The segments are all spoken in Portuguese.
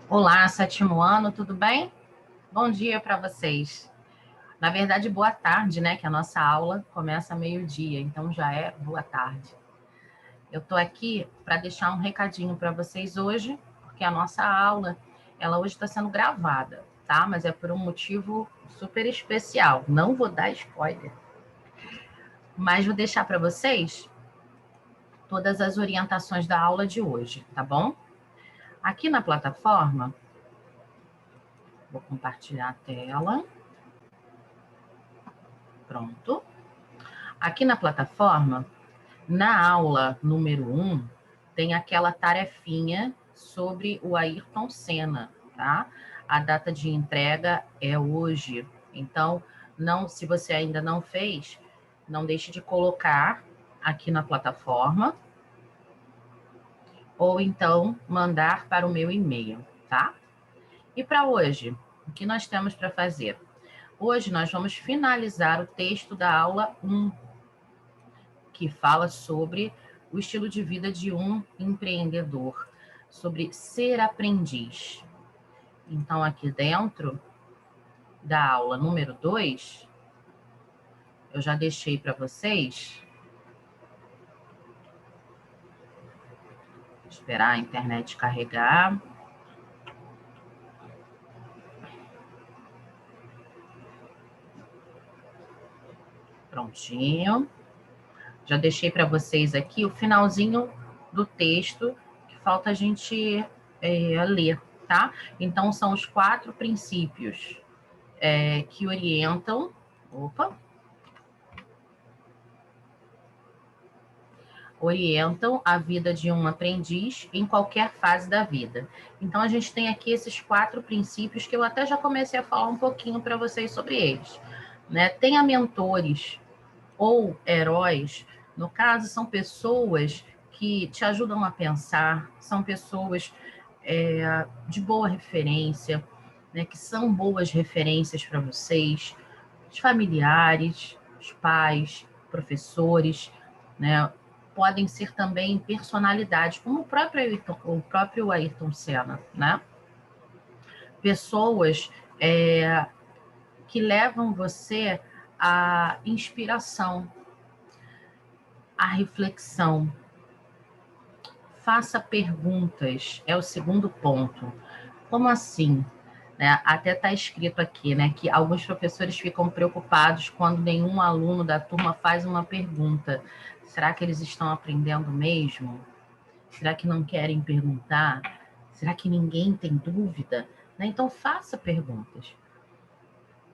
Olá, sétimo ano, tudo bem? Bom dia para vocês. Na verdade, boa tarde, né? Que a nossa aula começa meio-dia, então já é boa tarde. Eu estou aqui para deixar um recadinho para vocês hoje, porque a nossa aula, ela hoje está sendo gravada, tá? Mas é por um motivo super especial. Não vou dar spoiler, mas vou deixar para vocês todas as orientações da aula de hoje, tá bom? Aqui na plataforma, vou compartilhar a tela. Pronto. Aqui na plataforma, na aula número 1, tem aquela tarefinha sobre o Ayrton Senna, tá? A data de entrega é hoje. Então, não, se você ainda não fez, não deixe de colocar aqui na plataforma ou então mandar para o meu e-mail, tá? E para hoje, o que nós temos para fazer? Hoje nós vamos finalizar o texto da aula 1, que fala sobre o estilo de vida de um empreendedor, sobre ser aprendiz. Então, aqui dentro da aula número 2, eu já deixei para vocês. Esperar a internet carregar. Prontinho. Já deixei para vocês aqui o finalzinho do texto, que falta a gente ler, tá? Então, são os 4 princípios que orientam... orientam a vida de um aprendiz em qualquer fase da vida. Então, a gente tem aqui esses 4 princípios que eu até já comecei a falar um pouquinho para vocês sobre eles, né? Tenha mentores ou heróis, no caso, são pessoas que te ajudam a pensar, são pessoas de boa referência, né, que são boas referências para vocês, os familiares, os pais, professores, né, podem ser também personalidades, como o próprio Ayrton Senna, né? Pessoas que levam você à inspiração, à reflexão. Faça perguntas, é o segundo ponto. Como assim? Né? Até está escrito aqui, né, que alguns professores ficam preocupados quando nenhum aluno da turma faz uma pergunta. Será que eles estão aprendendo mesmo? Será que não querem perguntar? Será que ninguém tem dúvida? Né? Então, faça perguntas.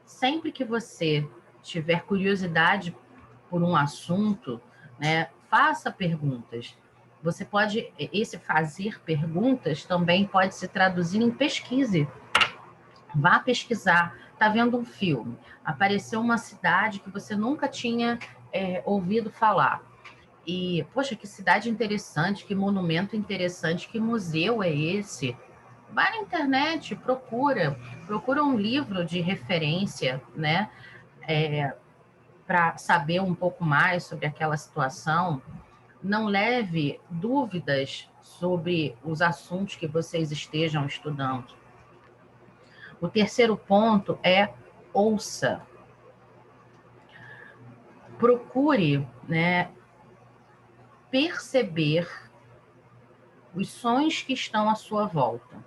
Sempre que você tiver curiosidade por um assunto, né, faça perguntas. Você pode, esse fazer perguntas também pode se traduzir em pesquise. Vá pesquisar. Está vendo um filme, apareceu uma cidade que você nunca tinha ouvido falar. E, poxa, que cidade interessante, que monumento interessante, que museu é esse? Vai na internet, procura um livro de referência, né? Para saber um pouco mais sobre aquela situação. Não leve dúvidas sobre os assuntos que vocês estejam estudando. O terceiro ponto é ouça. Procure, né, perceber os sons que estão à sua volta.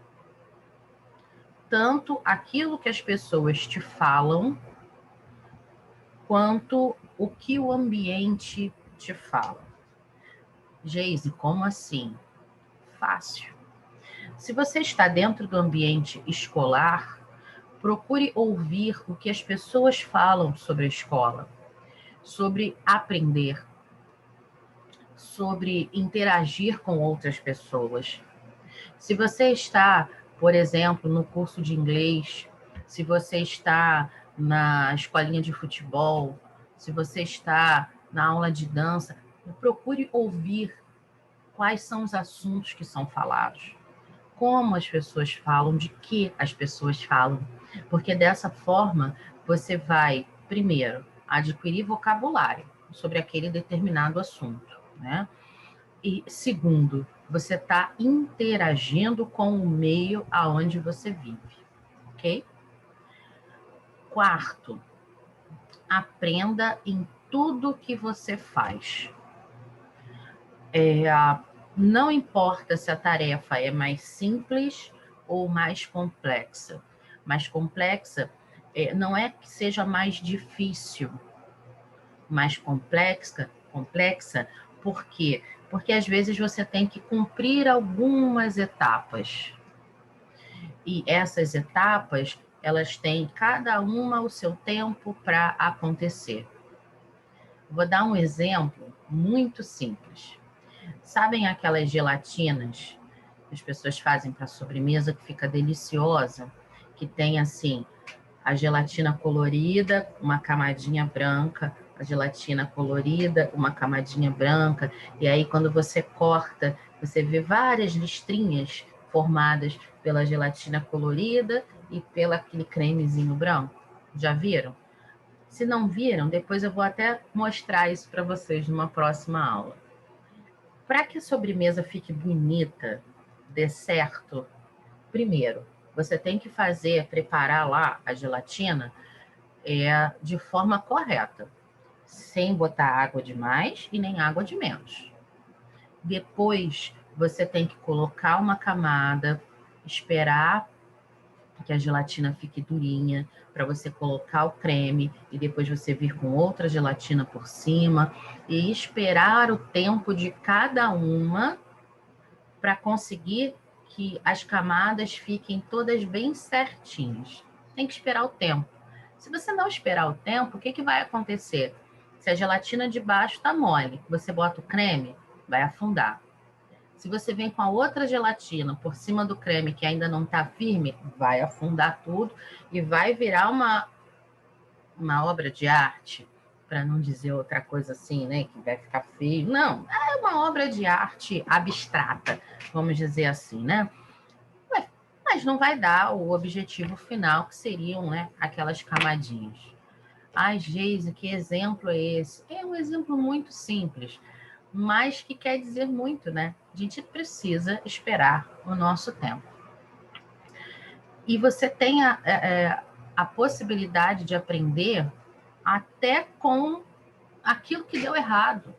Tanto aquilo que as pessoas te falam, quanto o que o ambiente te fala. Geise, como assim? Fácil. Se você está dentro do ambiente escolar, procure ouvir o que as pessoas falam sobre a escola, sobre aprender, sobre interagir com outras pessoas. Se você está, por exemplo, no curso de inglês, se você está na escolinha de futebol, se você está na aula de dança, procure ouvir quais são os assuntos que são falados, como as pessoas falam, de que as pessoas falam, porque dessa forma você vai, primeiro, adquirir vocabulário sobre aquele determinado assunto, né? E segundo, você está interagindo com o meio aonde você vive, ok? Quarto, aprenda em tudo que você faz. Não importa se a tarefa é mais simples ou mais complexa. Mais complexa não é que seja mais difícil, mais complexa, por quê? Porque às vezes você tem que cumprir algumas etapas. E essas etapas, elas têm cada uma o seu tempo para acontecer. Vou dar um exemplo muito simples. Sabem aquelas gelatinas que as pessoas fazem para sobremesa que fica deliciosa? Que tem assim, a gelatina colorida, uma camadinha branca, a gelatina colorida, uma camadinha branca, e aí quando você corta, você vê várias listrinhas formadas pela gelatina colorida e pelo aquele cremezinho branco. Já viram? Se não viram, depois eu vou até mostrar isso para vocês numa próxima aula. Para que a sobremesa fique bonita, dê certo, primeiro, você tem que preparar lá a gelatina de forma correta, sem botar água de mais e nem água de menos. Depois, você tem que colocar uma camada, esperar que a gelatina fique durinha, para você colocar o creme e depois você vir com outra gelatina por cima e esperar o tempo de cada uma para conseguir que as camadas fiquem todas bem certinhas. Tem que esperar o tempo. Se você não esperar o tempo, o que vai acontecer? Se a gelatina de baixo está mole, você bota o creme, vai afundar. Se você vem com a outra gelatina por cima do creme que ainda não está firme, vai afundar tudo e vai virar uma obra de arte, para não dizer outra coisa assim, né, que vai ficar feio. Não, é uma obra de arte abstrata, vamos dizer assim, né? Mas não vai dar o objetivo final, que seriam, né, aquelas camadinhas. Ai, Geise, que exemplo é esse? É um exemplo muito simples, mas que quer dizer muito, né? A gente precisa esperar o nosso tempo. E você tem a possibilidade de aprender até com aquilo que deu errado.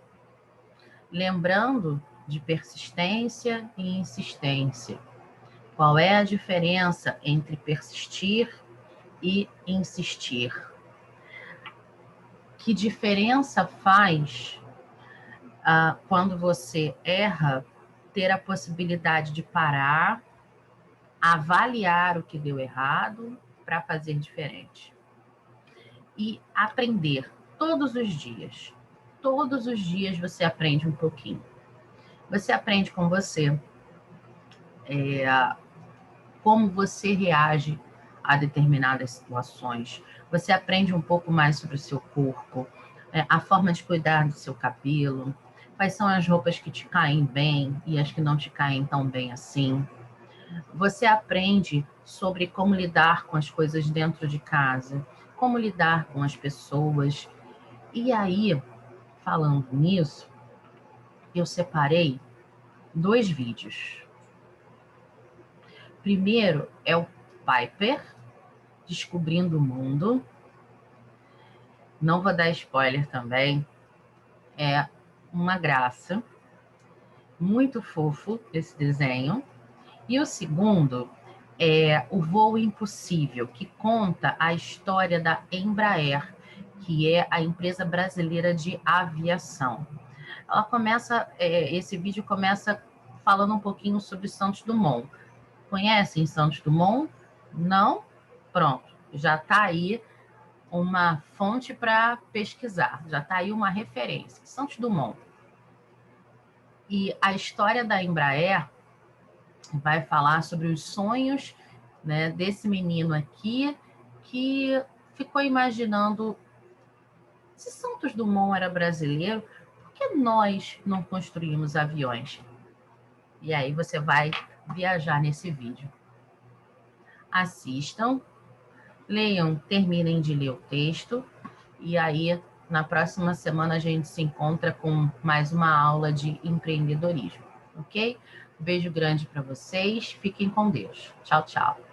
Lembrando de persistência e insistência. Qual é a diferença entre persistir e insistir? Que diferença faz quando você erra, ter a possibilidade de parar, avaliar o que deu errado para fazer diferente. E aprender todos os dias. Todos os dias você aprende um pouquinho. Você aprende com você, como você reage a determinadas situações. Você aprende um pouco mais sobre o seu corpo, a forma de cuidar do seu cabelo, quais são as roupas que te caem bem e as que não te caem tão bem assim. Você aprende sobre como lidar com as coisas dentro de casa, como lidar com as pessoas. E aí, falando nisso, eu separei 2 vídeos. Primeiro é o Piper, Descobrindo o Mundo. Não vou dar spoiler também. É uma graça. Muito fofo esse desenho. E o segundo é o Voo Impossível, que conta a história da Embraer, que é a empresa brasileira de aviação. Ela começa, esse vídeo começa falando um pouquinho sobre Santos Dumont. Conhecem Santos Dumont? Não? Pronto, já está aí uma fonte para pesquisar, já está aí uma referência. Santos Dumont. E a história da Embraer vai falar sobre os sonhos, né, desse menino aqui que ficou imaginando: se Santos Dumont era brasileiro, por que nós não construímos aviões? E aí você vai viajar nesse vídeo. Assistam, leiam, terminem de ler o texto, e aí na próxima semana a gente se encontra com mais uma aula de empreendedorismo, ok? Beijo grande para vocês. Fiquem com Deus. Tchau, tchau.